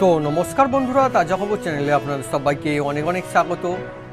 তো নমস্কার বন্ধুরা, তাজা খবর চ্যানেলে আপনাদের সবাইকে অনেক অনেক স্বাগত।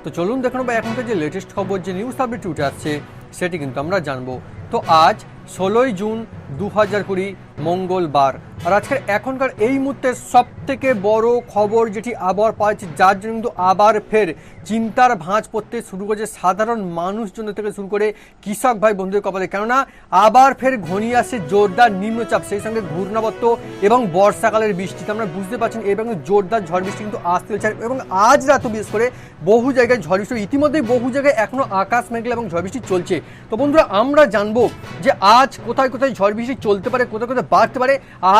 তো চলুন দেখে নেবো এখনকার যে লেটেস্ট খবর, যে নিউজ আপডেট উঠে আসছে সেটি কিন্তু আমরা জানবো। তো আজ 16ই জুন 2020 মঙ্গলবার, আর আজকের এখনকার এই মুহূর্তে সব থেকে বড় খবর যেটি আবার পাচ্ছি, যার জন্য কিন্তু আবার ফের চিন্তার ভাঁজ পড়তে শুরু করেছে সাধারণ মানুষজন থেকে শুরু করে কৃষক ভাই বন্ধুদের কপালে। কেননা আবার ফের ঘনিয়ে আসছে জোরদার নিম্নচাপ, সেই সঙ্গে ঘূর্ণাবর্ত এবং বর্ষাকালের বৃষ্টিতে আমরা বুঝতে পারছেন এবং জোরদার ঝড় বৃষ্টি কিন্তু আসতে চলেছে। এবং আজ রাতে বিশেষ করে বহু জায়গায় ঝড় বৃষ্টি, ইতিমধ্যেই বহু জায়গায় এখনো আকাশ মেঘলা এবং ঝড় বৃষ্টি চলছে। তো বন্ধুরা আমরা জানবো যে আজ কোথায় কোথায় ঝড় বৃষ্টি চলতে পারে, কোথায় কোথায় বাড়তে পারে,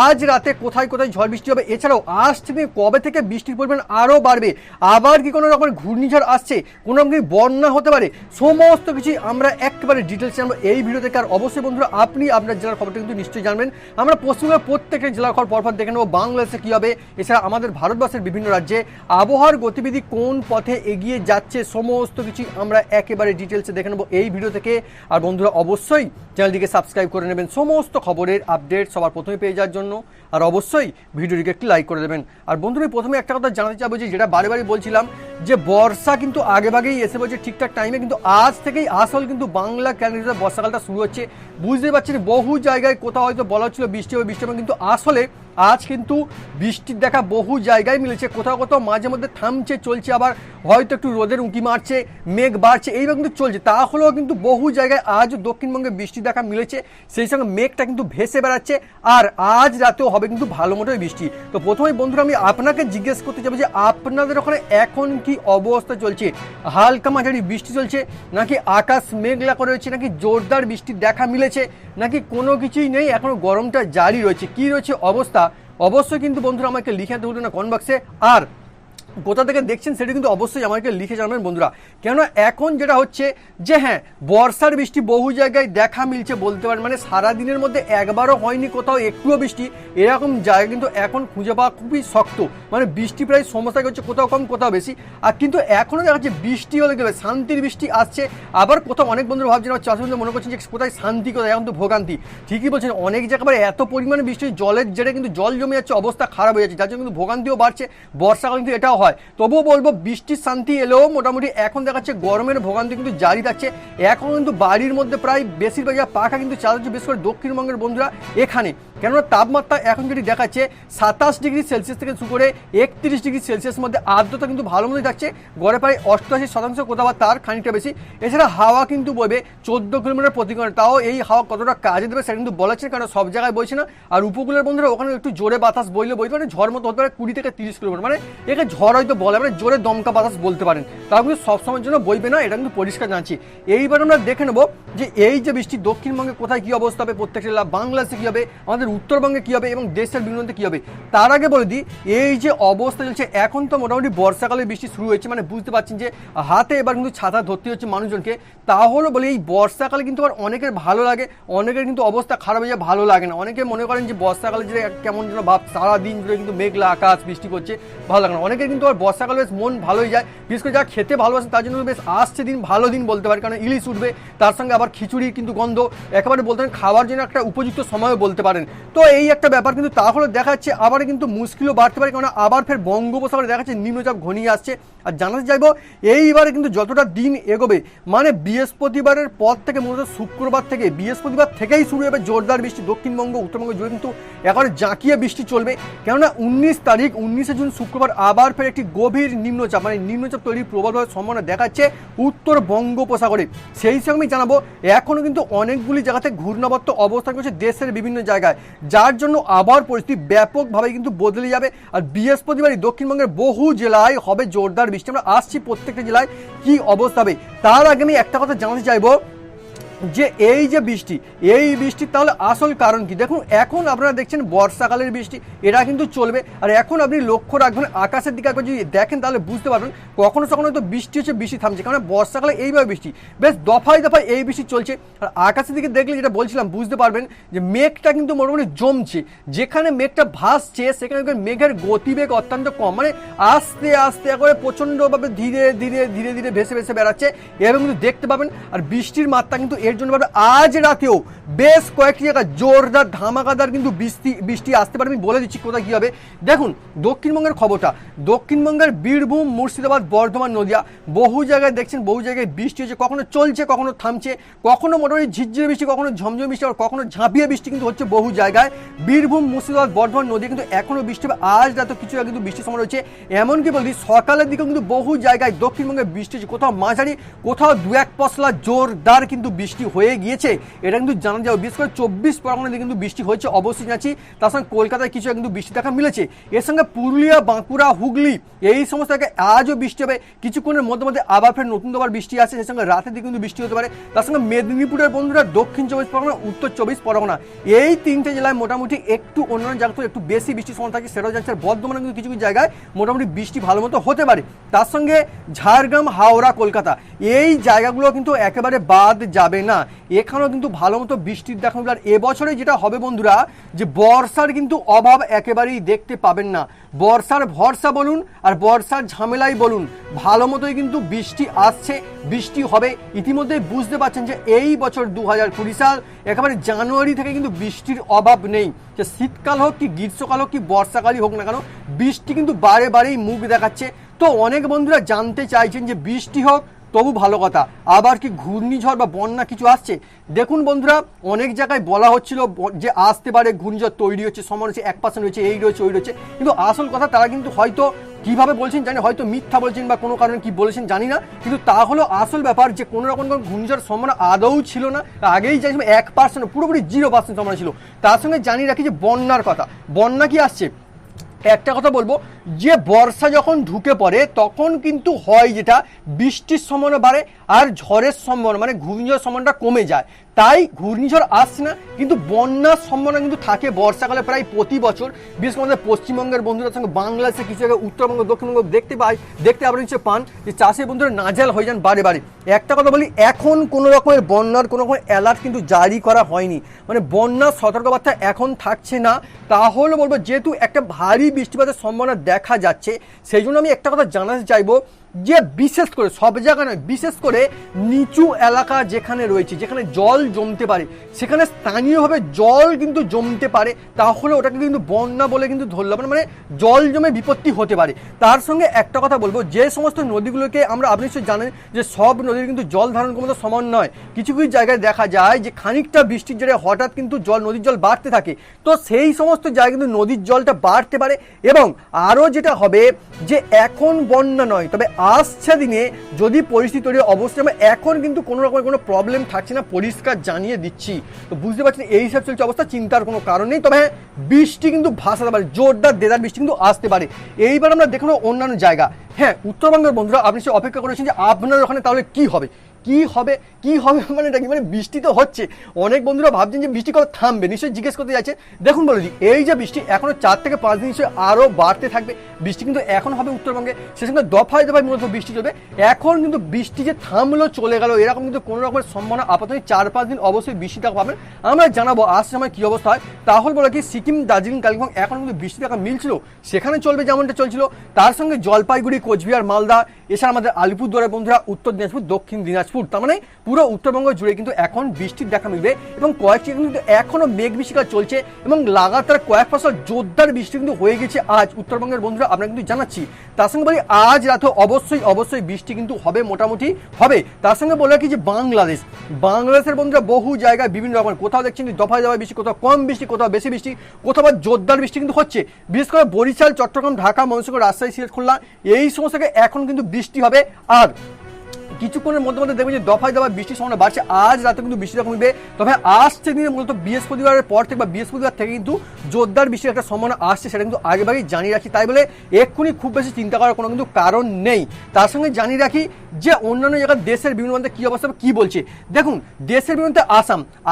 আজ রাতে কোথায় কোথায় ঝড় বৃষ্টি হবে, এছাড়াও আজ থেকে কবে থেকে বৃষ্টির পরিমাণ আরও বাড়বে, আবার কি কোনো রকমের ঘূর্ণিঝড় আসছে, কোনো রকম বন্যা হতে পারে, সমস্ত কিছু আমরা একেবারে ডিটেলস জানবো এই ভিডিও থেকে। আর অবশ্যই বন্ধুরা আপনি আপনার জেলার খবরটা কিন্তু নিশ্চয়ই জানবেন। আমরা পশ্চিমবঙ্গের প্রত্যেকটা জেলার খবর পরপর দেখে নেবো, বাংলাদেশে কী হবে, এছাড়া আমাদের ভারতবর্ষের বিভিন্ন রাজ্যে আবহাওয়ার গতিবিধি কোন পথে এগিয়ে যাচ্ছে, সমস্ত কিছু আমরা একেবারে ডিটেলসে দেখে নেবো এই ভিডিও থেকে। আর বন্ধুরা অবশ্যই চ্যানেলটিকে সাবস্ক্রাইব করে নেবেন সমস্ত খবরের আপডেট সবার প্রথমে পেয়ে যাওয়ার জন্য, আর অবশ্যই ভিডিওটিকে একটি লাইক করে দেবেন। আর বন্ধুরা প্রথমে একটা কথা জানাতে চাইবো, যে যেটা বারে বারে বলছিলাম যে বর্ষা কিন্তু আগেভাগেই এসে বলছে ঠিকঠাক টাইমে, কিন্তু আজ থেকেই আসল কিন্তু বাংলা ক্যালেন্ডারে বর্ষাকালটা শুরু হচ্ছে। বুঝতে পারছি বহু জায়গায় কোথাও হয়তো বলা হচ্ছিল বৃষ্টি হবে বৃষ্টি হবে, কিন্তু আসলে আজ কিন্তু বৃষ্টির দেখা বহু জায়গায় মিলেছে। কোথাও কোথাও মাঝে মধ্যে থামছে, চলছে, আবার হয়তো একটু রোদের উঁকি মারছে, মেঘ বাড়ছে, এইভাবে কিন্তু চলছে। তা হলেও কিন্তু বহু জায়গায় আজও দক্ষিণবঙ্গে বৃষ্টি দেখা মিলেছে, সেই সঙ্গে মেঘটা কিন্তু ভেসে বেড়াচ্ছে। আর আজ রাতেও হবে কিন্তু ভালো মোটোই বৃষ্টি। তো প্রথমেই বন্ধুরা আমি আপনাকে জিজ্ঞেস করতে চাইবো যে আপনাদের ওখানে এখন কি অবস্থা চলছে? হালকা মাঝারি বৃষ্টি চলছে, নাকি আকাশ মেঘলা করে রয়েছে, নাকি জোরদার বৃষ্টির দেখা মিলেছে, নাকি কোনো কিছুই নেই, এখনো গরমটা জারি রয়েছে? কি রয়েছে অবস্থা অবশ্যই কিন্তু বন্ধুরা আমাকে লিখে আনতে ভুলবেন না কমেন্ট বক্সে। আর কোথা থেকে দেখছেন সেটা কিন্তু অবশ্যই আমাকে লিখে জানাবেন বন্ধুরা। কেননা এখন যেটা হচ্ছে যে হ্যাঁ, বর্ষার বৃষ্টি বহু জায়গায় দেখা মিলছে বলতে পারেন, মানে সারাদিনের মধ্যে একবারও হয়নি কোথাও একটুও বৃষ্টি, এরকম জায়গা কিন্তু এখন খুঁজে পাওয়া খুবই শক্ত। মানে বৃষ্টি প্রায় সমস্যা হচ্ছে, কোথাও কম কোথাও বেশি। আর কিন্তু এখনও দেখা যাচ্ছে বৃষ্টি হলে গেলে শান্তির বৃষ্টি আসছে। আবার কোথাও অনেক বন্ধুরা ভাবছেন, আমার চাষি বন্ধু মনে করছেন যে কোথায় শান্তি, কোথায় এখন তো ভোগান্তি। ঠিকই বলছেন, অনেক জায়গায় এত পরিমাণে বৃষ্টি জলের জেরে কিন্তু জল জমে যাচ্ছে, অবস্থা খারাপ হয়ে যাচ্ছে, যার জন্য কিন্তু ভোগান্তিও বাড়ছে। বর্ষাকাল কিন্তু এটাও হয়। তবুও বলবো বৃষ্টির শান্তি এলেও মোটামুটি এখন দেখাচ্ছে গরমের ভোগান্তি কিন্তু জারি থাকছে। এখন কিন্তু বাড়ির মধ্যে প্রায় বেশিরভাগ পাখা কিন্তু চালাচ্ছে, বিশেষ করে দক্ষিণবঙ্গের বন্ধুরা এখানে। কেননা তাপমাত্রা এখন যেটি দেখাচ্ছে 27 ডিগ্রি সেলসিয়াস থেকে শুরু করে 31 ডিগ্রি সেলসিয়াসের মধ্যে, আর্দ্রতা কিন্তু ভালো মতোই থাকছে, গড়ে প্রায় 88% কোথাও বা তার খানিকটা বেশি। এছাড়া হাওয়া কিন্তু বইবে 14 কিলোমিটার প্রতি ঘন্টা। তাও এই হাওয়া কতটা কাজে দেবে সেটা কিন্তু বলা যাচ্ছে, কারণ সব জায়গায় বইছে না। আর উপকূলের বন্ধুরা ওখানে একটু জোরে বাতাস বইলে বইতে পারে, ঝড় মতো হতে পারে 20 থেকে 30 কিলোমিটার, মানে একে ঝড় হয়তো বলে, মানে জোরে দমকা বাতাস বলতে পারেন। তাও কিন্তু সবসময়ের জন্য বইবে না, এটা কিন্তু পরিষ্কার জানছি। এইবার আমরা দেখে নেবো যে এই যে বৃষ্টি দক্ষিণবঙ্গে কোথায় কী অবস্থা হবে, প্রত্যেকটা জেলা, বাংলাদেশে কী হবে, আমাদের উত্তরবঙ্গে কী হবে এবং দেশের বিভিন্ন কী হবে। তার আগে বলে দিই, এই যে অবস্থা চলছে এখন তো মোটামুটি বর্ষাকালে বৃষ্টি শুরু হয়েছে, মানে বুঝতে পারছেন যে হাতে এবার কিন্তু ছাতা ধরতে হচ্ছে মানুষজনকে। তাহলে বলে এই বর্ষাকালে কিন্তু আবার অনেকের ভালো লাগে, অনেকের কিন্তু অবস্থা খারাপ হয়ে যায়, ভালো লাগে না। অনেকে মনে করেন যে বর্ষাকালে যে কেমন যেন ভাব, সারাদিন জুড়ে কিন্তু মেঘলা আকাশ বৃষ্টি করছে, ভালো লাগে না। অনেকের কিন্তু আবার বর্ষাকালে বেশ মন ভালো হয়ে যায়, বিশেষ করে যারা খেতে ভালোবাসে তার জন্য বেশ আসছে দিন, ভালো দিন বলতে পারে। কারণ ইলিশ উঠবে, তার সঙ্গে আবার খিচুড়ির কিন্তু গন্ধ, একেবারে বলতে পারেন খাওয়ার জন্য একটা উপযুক্ত সময়ও বলতে পারেন। তো এই একটা ব্যাপার কিন্তু তাহলে দেখাচ্ছে আবার কিন্তু মুশকিলও বাড়তে পারে, কারণ আবার ফের বঙ্গোপসাগরে দেখাচ্ছে নিম্নচাপ ঘনিয়ে আসছে। আর জানাতে চাইবো এইবারে কিন্তু যতটা দিন এগোবে, মানে বৃহস্পতিবারের পর থেকে মূলত শুক্রবার থেকে, বৃহস্পতিবার থেকেই শুরু হবে জোরদার বৃষ্টি। দক্ষিণবঙ্গ উত্তরবঙ্গ জুড়ে কিন্তু একেবারে জাঁকিয়ে বৃষ্টি চলবে। কেননা 19 জুন শুক্রবার আবার ফের একটি গভীর নিম্নচাপ, মানে নিম্নচাপ তৈরির প্রবল সম্ভাবনা দেখাচ্ছে উত্তর বঙ্গোপসাগরে। সেই সঙ্গে জানাবো এখনও কিন্তু অনেকগুলি জায়গাতে ঘূর্ণাবর্ত অবস্থান করছে দেশের বিভিন্ন জায়গায়, যার জন্য আবহাওয়ার পরিস্থিতি ব্যাপকভাবে কিন্তু বদলে যাবে। আর বৃহস্পতিবারই দক্ষিণবঙ্গের বহু জেলায় হবে জোরদার বৃষ্টি। আমরা আসছি প্রত্যেকটা জেলায় কি অবস্থা হবে। তার আগে আমি একটা কথা জানাতে চাইবো যে এই যে বৃষ্টি, এই বৃষ্টির তাহলে আসল কারণ কি? দেখুন এখন আপনারা দেখছেন বর্ষাকালের বৃষ্টি, এটা কিন্তু চলবে। আর এখন আপনি লক্ষ্য রাখবেন আকাশের দিকে, একবার যদি দেখেন তাহলে বুঝতে পারবেন কখনো কখনো তো বৃষ্টি হচ্ছে, বৃষ্টি থামছে, কারণ বর্ষাকালে এইভাবে বৃষ্টি বেশ দফায় দফায় এই বৃষ্টি চলছে। আর আকাশের দিকে দেখলে যেটা বলছিলাম বুঝতে পারবেন যে মেঘটা কিন্তু মোটামুটি জমছে, যেখানে মেঘটা ভাসছে সেখানে মেঘের গতিবেগ অত্যন্ত কম, মানে আস্তে আস্তে একবারে প্রচণ্ডভাবে ধীরে ধীরে ধীরে ধীরে ভেসে ভেসে বেড়াচ্ছে, এভাবে কিন্তু দেখতে পাবেন। আর বৃষ্টির মাত্রা কিন্তু এর জন্য আজ রাতেও বেশ কয়েকটি জায়গায় জোরদার ধামাকাদার কিন্তু বৃষ্টি আসতে পারে। আমি বলে দিচ্ছি কোথায় কী হবে। দেখুন দক্ষিণবঙ্গের খবরটা, দক্ষিণবঙ্গের বীরভূম, মুর্শিদাবাদ, বর্ধমান, নদিয়া বহু জায়গায় দেখছেন, বহু জায়গায় বৃষ্টি হচ্ছে, কখনো চলছে কখনো থামছে, কখনো মোটামুটি ঝিরঝিরে বৃষ্টি, কখনো ঝমঝমে বৃষ্টি, আবার কখনো ঝাঁপিয়ে বৃষ্টি কিন্তু হচ্ছে বহু জায়গায়। বীরভূম, মুর্শিদাবাদ, বর্ধমান, নদিয়া কিন্তু এখনও বৃষ্টি হবে। আজ রাতে কিছু কিন্তু বৃষ্টির সময় রয়েছে। এমনকি বলছি সকালের দিকেও কিন্তু বহু জায়গায় দক্ষিণবঙ্গে বৃষ্টি হচ্ছে, কোথাও মাঝারি, কোথাও দু এক পশলা জোরদার কিন্তু বৃষ্টি হয়ে গিয়েছে। এটা কিন্তু জানা যাবে। বিশেষ করে 24 পরগনা দিকে কিন্তু বৃষ্টি হয়েছে অবশ্যই জানাচ্ছি। তার সঙ্গে কলকাতায় কিছু কিন্তু বৃষ্টি দেখা মিলেছে। এর সঙ্গে পুরুলিয়া, বাঁকুড়া, হুগলি এই সমস্ত জায়গায় আজও বৃষ্টি হবে। কিছুক্ষণের মধ্যে মধ্যে আবার ফের নতুন আবার বৃষ্টি আসে, সেই সঙ্গে রাতের দিকে কিন্তু বৃষ্টি হতে পারে। তার সঙ্গে মেদিনীপুরের বন্ধুরা, দক্ষিণ 24 পরগনা, উত্তর 24 পরগনা এই তিনটে জেলায় মোটামুটি একটু অন্যান্য জায়গাতে একটু বেশি বৃষ্টির সময় থাকে, সেটাও যাচ্ছে। বর্ধমানে কিন্তু কিছু কিছু জায়গায় মোটামুটি বৃষ্টি ভালো মতো হতে পারে। তার সঙ্গে ঝাড়গ্রাম, হাওড়া, কলকাতা এই জায়গাগুলো কিন্তু একেবারে বাদ যাবে না। এখানেও কিন্তু ভালো মতো বৃষ্টির দেখা মিলবে। আর এবছরে যেটা হবে বন্ধুরা, যে বর্ষার কিন্তু অভাব একেবারেই দেখতে পাবেন না। বর্ষার ভরসা বলুন আর বর্ষার ঝামেলাই বলুন, ভালো মতোই কিন্তু বৃষ্টি আসছে, বৃষ্টি হবে। ইতিমধ্যেই বুঝতে পারছেন যে এই বছর 2020 সাল একেবারে জানুয়ারি থেকে কিন্তু বৃষ্টির অভাব নেই। যে শীতকাল হোক কি গ্রীষ্মকাল হোক কি বর্ষাকালই হোক না কেন, বৃষ্টি কিন্তু বারে বারেই মুখ দেখাচ্ছে। তো অনেক বন্ধুরা জানতে চাইছেন যে বৃষ্টি হোক তবু ভালো কথা, আবার কি ঘূর্ণিঝড় বা বন্যা কিছু আসছে? দেখুন বন্ধুরা, অনেক জায়গায় বলা হচ্ছিল যে আসতে পারে, ঘূর্ণিঝড় তৈরি হচ্ছে, সময় হচ্ছে, 1% রয়েছে, এই রয়েছে, ওই রয়েছে, কিন্তু আসল কথা তারা কিন্তু হয়তো কিভাবে বলছেন জানি, হয়তো মিথ্যা বলছেন বা কোনো কারণে কি বলেছেন জানি না, কিন্তু তা হলো আসল ব্যাপার যে কোনো রকম ঘূর্ণিঝড় সম্ভাবনা আদৌ ছিল না। আগেই জানি 1%, পুরোপুরি 0% সম্ভাবনা ছিল। তার সঙ্গে জানিয়ে রাখি যে বন্যার কথা, বন্যা কি আসছে। একটা কথা বলবো, যে বর্ষা যখন ঢুকে পড়ে তখন কিন্তু হয় যেটা, বৃষ্টির সম্ভাবনা বাড়ে আর ঝড়ের সম্ভাবনা মানে ঘূর্ণিঝড়ের সম্ভাবনাটা কমে যায়। তাই ঘূর্ণিঝড় আসছে না, কিন্তু বন্যার সম্ভাবনা কিন্তু থাকে বর্ষাকালে প্রায় প্রতি বছর। বিশেষ করে আমাদের পশ্চিমবঙ্গের বন্ধুদের সঙ্গে বাংলাদেশের কিছু জায়গায়, উত্তরবঙ্গ, দক্ষিণবঙ্গ দেখতে আবার নিশ্চয় পান যে চাষের বন্ধুরা নাজেহাল হয়ে যান বারে বারে। একটা কথা বলি, এখন কোনো রকমের বন্যার কোনো রকমের অ্যালার্ট কিন্তু জারি করা হয়নি, মানে বন্যার সতর্কবার্তা এখন থাকছে না। তাহলে বলবো যেহেতু একটা ভারী বৃষ্টিপাতের সম্ভাবনা দেখা যাচ্ছে, সেই জন্য আমি একটা কথা জানাতে চাইবো যে বিশেষ করে সব জায়গা নয়, বিশেষ করে নিচু এলাকা যেখানে রয়েছে, যেখানে জল জমতে পারে, সেখানে স্থানীয়ভাবে জল কিন্তু জমতে পারে, তাহলে ওটাকে কিন্তু বন্যা বলে কিন্তু ধরল মানে জল জমে বিপত্তি হতে পারে। তার সঙ্গে একটা কথা বলবো, যে সমস্ত নদীগুলোকে আমরা, আপনি নিশ্চয়ই জানেন যে সব নদীর কিন্তু জল ধারণ ক্ষমতা সমান নয়। কিছু কিছু জায়গায় দেখা যায় যে খানিকটা বৃষ্টির জন্য হঠাৎ কিন্তু নদীর জল বাড়তে থাকে। তো সেই সমস্ত জায়গায় কিন্তু নদীর জলটা বাড়তে পারে। এবং আরও যেটা হবে যে এখন বন্যা নয়, তবে আসছে দিনে যদি পরিস্থিতি তৈরি, অবশ্যই আমরা এখন কিন্তু কোনো রকমের কোনো প্রবলেম থাকছে না, পরিষ্কার জানিয়ে দিচ্ছি। তো বুঝতে পারছেন এই সব চলছে অবস্থা, চিন্তার কোনো কারণ নেই। তবে বৃষ্টি কিন্তু ভাসাতে পারে, জোরদার দেদার বৃষ্টি কিন্তু আসতে পারে। এইবার আমরা দেখুন অন্যান্য জায়গা। হ্যাঁ, উত্তরবঙ্গের বন্ধুরা আপনি সে অপেক্ষা করেছেন যে আপনার ওখানে তাহলে কি হবে, কি হবে মানে এটা কি, মানে বৃষ্টি তো হচ্ছে। অনেক বন্ধুরা ভাবছেন যে বৃষ্টি কবে থামবে, নিশ্চয়ই জিজ্ঞেস করতে যাচ্ছে। দেখুন বলে দিই, এই যে বৃষ্টি এখনো 4 থেকে 5 দিন নিশ্চয়ই আরও বাড়তে থাকবে। বৃষ্টি কিন্তু এখন হবে উত্তরবঙ্গে, সে সঙ্গে দফায় দফায় মূলত বৃষ্টি চলবে। এখন কিন্তু বৃষ্টি যে থামলো চলে গেল এরকম কিন্তু কোনো রকমের সম্ভাবনা আপাতত 4-5 দিন অবশ্যই বৃষ্টিটা পাবেন। আমরা জানাবো আসছে সময় কী অবস্থা হয়। তাহলে বলে কি, সিকিম, দার্জিলিং, কালিম্পং এখন কিন্তু বৃষ্টি দেখা মিলছিল, সেখানে চলবে যেমনটা চলছিল। তার সঙ্গে জলপাইগুড়ি, কোচবিহার, মালদা, এছাড়া আমাদের আলিপুরদুয়ারের বন্ধুরা, উত্তর দিনাজপুর, দক্ষিণ দিনাজপুর, তার মানে পুরো উত্তরবঙ্গ জুড়ে কিন্তু এখন বৃষ্টির দেখা মিলবে। এবং কয়েকটি কিন্তু এখনো মেঘ বৃষ্টিকাল চলছে এবং লাগাতার কয়েক ফসল জোরদার বৃষ্টি কিন্তু হয়ে গেছে আজ উত্তরবঙ্গের বন্ধুরা, আপনারা কিন্তু জানাচ্ছি। তার সঙ্গে বলি আজ রাতে অবশ্যই বৃষ্টি কিন্তু হবে, মোটামুটি হবে। তার সঙ্গে বলে কি যে বাংলাদেশের বন্ধুরা বহু জায়গায় বিভিন্ন রকম, কোথাও দেখছেন দফায় দফায় বৃষ্টি, কোথাও কম বৃষ্টি, কোথাও বেশি বৃষ্টি, কোথাও আবার জোরদার বৃষ্টি কিন্তু হচ্ছে। বিশেষ করে বরিশাল, চট্টগ্রাম, ঢাকা, ময়মনসিংহ, রাজশাহী, সিলেট, খুলনা এই সমস্ত জায়গায় এখন কিন্তু বৃষ্টি হবে। আর কিছুক্ষণের মধ্যে দেখবেন যে দফায় দফায় বৃষ্টির সম্ভাবনা বাড়ছে। আজ রাতে কিন্তু বৃষ্টিটা কমবে, তবে আসছে দিনে মূলত বৃহস্পতিবারের পর থেকে বা বৃহস্পতিবার থেকে কিন্তু জোরদার বৃষ্টির একটা সম্ভাবনা আসছে, সেটা কিন্তু আগেভাগেই জানিয়ে রাখি। তাই বলে এক্ষুনি খুব বেশি চিন্তা করার কোনো কিন্তু কারণ নেই। তার সঙ্গে জানিয়ে রাখি যে অন্যান্য জায়গায় দেশের বিভিন্ন প্রান্তে কী অবস্থা, কী বলছে। দেখুন দেশের বিভিন্ন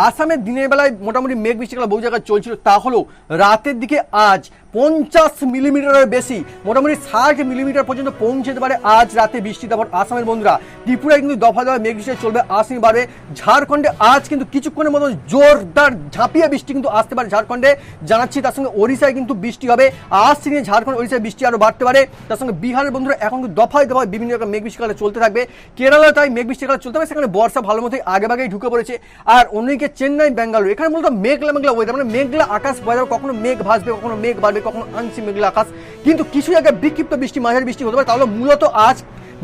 আসামের দিনের বেলায় মোটামুটি মেঘ বৃষ্টিকাল বহু জায়গায় চলছিল, তা হলেও রাতের দিকে আজ 50 মিলিমিটারের বেশি, মোটামুটি 60 মিলিমিটার পর্যন্ত পৌঁছে যেতে পারে আজ রাতে বৃষ্টি। তারপর আসামের বন্ধুরা ত্রিপুরায় কিন্তু দফা দফা মেঘ বৃষ্টি চলবে, আজ বাড়বে। ঝাড়খণ্ডে আজ কিন্তু কিছুক্ষণের মতো জোরদার ঝাঁপিয়ে বৃষ্টি কিন্তু আসতে পারে ঝাড়খণ্ডে, জানাচ্ছি। তার সঙ্গে ওড়িশায় কিন্তু বৃষ্টি হবে, আজ থেকে ঝাড়খণ্ড ওড়িশায় বৃষ্টি আরও বাড়তে পারে। তার সঙ্গে বিহারের বন্ধুরা এখন কিন্তু দফায় দফায় বিভিন্ন রকম মেঘ বৃষ্টিকালে চলতে থাকবে। কেরালা তাই মেঘ বৃষ্টিকালে চলতে হবে, সেখানে বর্ষা ভালো মতোই আগেভাগেই ঢুকে পড়েছে। আর অন্যদিকে চেন্নাই বেঙ্গালুরু এখানে মূলত মেঘলা মেঘলা ওয়েদার, মানে মেঘলা আকাশ বোঝা যাবে, কখনো মেঘ ভাসবে, কখনো মেঘ বাড়বে, কখনো আংশিক মেঘলা আকাশ, কিন্তু কিছু জায়গায় বিক্ষিপ্ত বৃষ্টি, মাঝারি বৃষ্টি হতে পারে। তাহলে মূলত আজ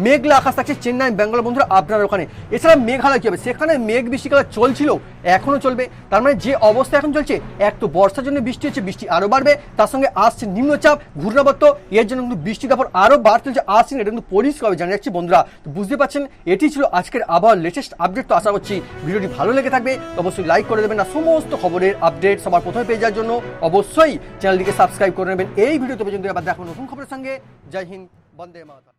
মেঘলা আকাশ থাকছে চেন্নাই বেঙ্গালুরু বন্ধুরা আপনার ওখানে। এছাড়া মেঘালয় কি হবে, সেখানে মেঘ বৃষ্টিকালে চলছিল, এখনো চলবে। তার মানে যে অবস্থা এখন চলছে, এক তো বর্ষার জন্য বৃষ্টি হচ্ছে, বৃষ্টি আরো বাড়বে, তার সঙ্গে আসছে নিম্নচাপ ঘূর্ণাবর্ত, এর জন্য কিন্তু বৃষ্টি তারপর আরো বাড়তে চলছে, আসছে এটা কিন্তু পরিষ্কার জানা যাচ্ছে বন্ধুরা। তো বুঝতে পারছেন, এটি ছিল আজকের আবহাওয়ার লেটেস্ট আপডেট। তো আশা করছি ভিডিওটি ভালো লেগে থাকবে, তো অবশ্যই লাইক করে দেবেন। আর সমস্ত খবরের আপডেট সবার প্রথমে পেয়ে যাওয়ার জন্য অবশ্যই চ্যানেলটিকে সাবস্ক্রাইব করে নেবেন। এই ভিডিওতে পর্যন্ত আবার দেখো নতুন খবরের সঙ্গে। জয় হিন্দ, বন্দে মাতরম।